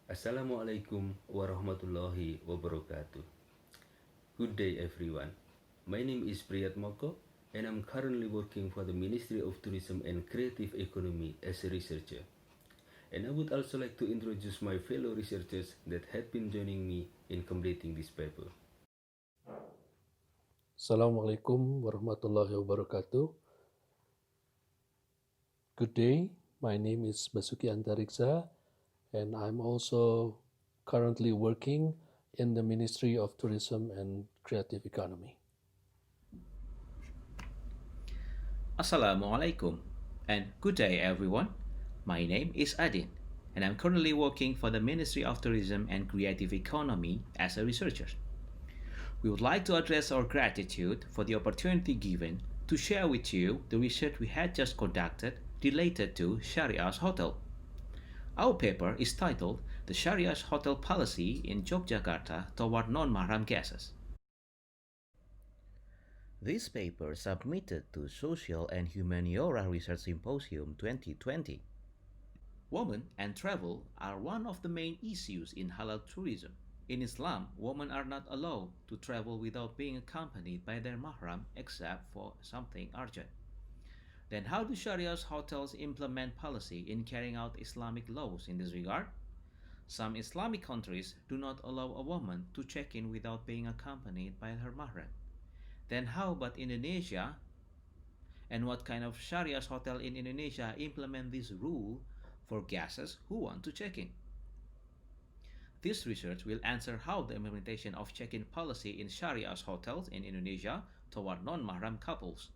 Assalamualaikum warahmatullahi wabarakatuh. Good day, everyone. My name is Priyat Moko, and I'm currently working for the Ministry of Tourism and Creative Economy as a researcher. And I would also like to introduce my fellow researchers that had been joining me in completing this paper. Assalamualaikum warahmatullahi wabarakatuh. Good day. My name is Basuki Antariksa, and I'm also currently working in the Ministry of Tourism and Creative Economy. Assalamualaikum and good day everyone. My name is Adin and I'm currently working for the Ministry of Tourism and Creative Economy as a researcher. We would like to address our gratitude for the opportunity given to share with you the research we had just conducted related to Sharia's hotel. Our paper is titled The Sharia's Hotel Policy in Yogyakarta Toward Non-Mahram Guests. This paper submitted to Social and Humaniora Research Symposium 2020. Women and travel are one of the main issues in halal tourism. In Islam, women are not allowed to travel without being accompanied by their mahram except for something urgent. Then how do Sharia's hotels implement policy in carrying out Islamic laws in this regard? Some Islamic countries do not allow a woman to check in without being accompanied by her mahram. Then how about Indonesia? And what kind of Sharia's hotel in Indonesia implement this rule for guests who want to check in? This research will answer how the implementation of check-in policy in Sharia's hotels in Indonesia toward non-mahram couples,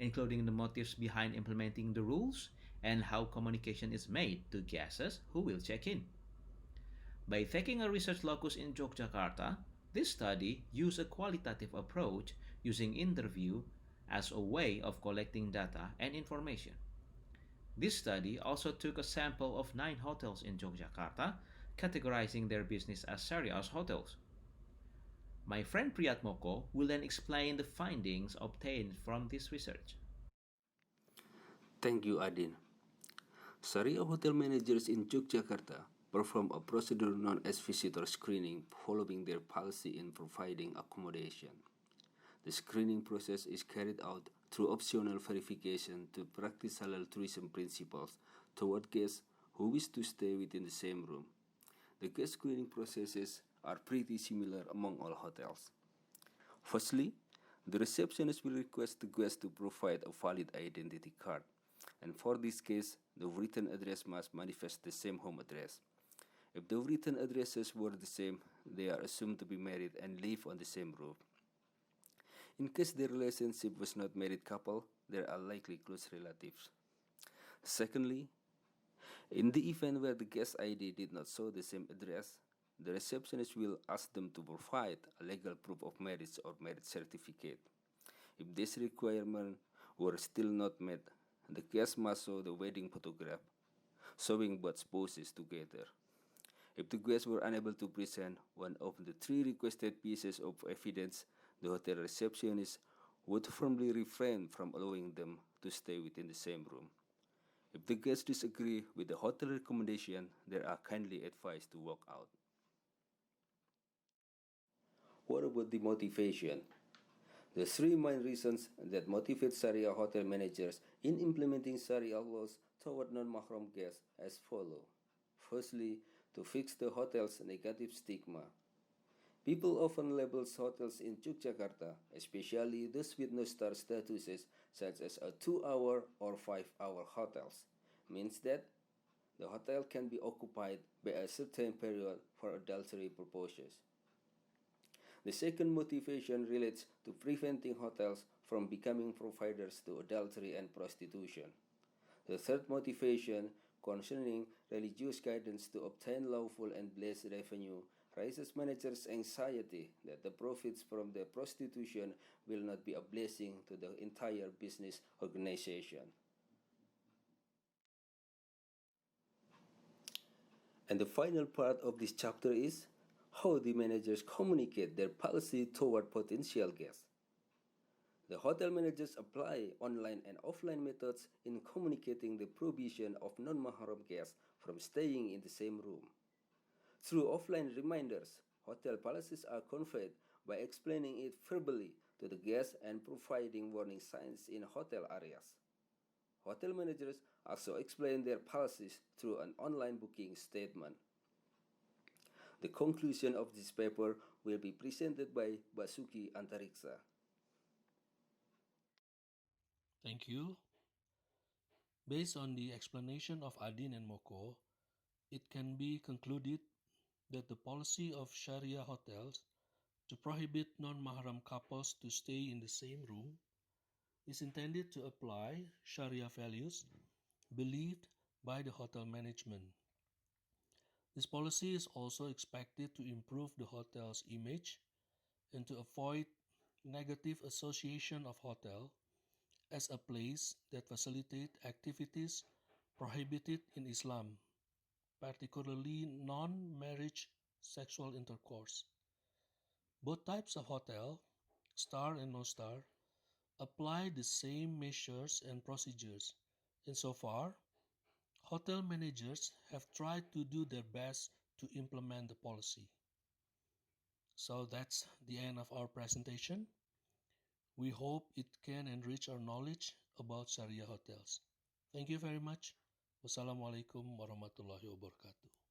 including the motives behind implementing the rules and how communication is made to guests who will check in. By taking a research locus in Yogyakarta, this study used a qualitative approach using interview as a way of collecting data and information. This study also took a sample of 9 hotels in Yogyakarta, categorizing their business as Sharia's hotels. My friend Priyat Moko will then explain the findings obtained from this research. Thank you, Adin. Sharia hotel managers in Yogyakarta perform a procedure known as visitor screening following their policy in providing accommodation. The screening process is carried out through optional verification to practice halal tourism principles toward guests who wish to stay within the same room. The guest screening processes are pretty similar among all hotels. Firstly, the receptionist will request the guest to provide a valid identity card, and for this case, the written address must manifest the same home address. If the written addresses were the same, they are assumed to be married and live on the same roof. In case the relationship was not married couple, there are likely close relatives. Secondly, in the event where the guest ID did not show the same address, the receptionist will ask them to provide a legal proof of marriage or marriage certificate. If this requirement were still not met, the guest must show the wedding photograph, showing both spouses together. If the guests were unable to present one of the 3 requested pieces of evidence, the hotel receptionist would firmly refrain from allowing them to stay within the same room. If the guests disagree with the hotel recommendation, they are kindly advised to walk out. What about the motivation? The 3 main reasons that motivate Sharia hotel managers in implementing Sharia laws toward non-mahram guests as follow. Firstly, to fix the hotel's negative stigma. People often label hotels in Yogyakarta, especially those with no-star statuses such as a 2-hour or 5-hour hotels, means that the hotel can be occupied by a certain period for adultery purposes. The second motivation relates to preventing hotels from becoming providers to adultery and prostitution. The third motivation, concerning religious guidance to obtain lawful and blessed revenue, raises managers' anxiety that the profits from the prostitution will not be a blessing to the entire business organization. And the final part of this chapter is how the managers communicate their policy toward potential guests. The hotel managers apply online and offline methods in communicating the prohibition of non-mahram guests from staying in the same room. Through offline reminders, hotel policies are conveyed by explaining it verbally to the guests and providing warning signs in hotel areas. Hotel managers also explain their policies through an online booking statement. The conclusion of this paper will be presented by Basuki Antariksa. Thank you. Based on the explanation of Adin and Moko, it can be concluded that the policy of Sharia hotels to prohibit non-Mahram couples to stay in the same room is intended to apply Sharia values believed by the hotel management. This policy is also expected to improve the hotel's image and to avoid negative association of hotel as a place that facilitate activities prohibited in Islam, particularly non-marriage sexual intercourse. Both types of hotel, star and no-star, apply the same measures and procedures. Insofar, hotel managers have tried to do their best to implement the policy. So that's the end of our presentation. We hope it can enrich our knowledge about Sharia hotels. Thank you very much. Wassalamualaikum warahmatullahi wabarakatuh.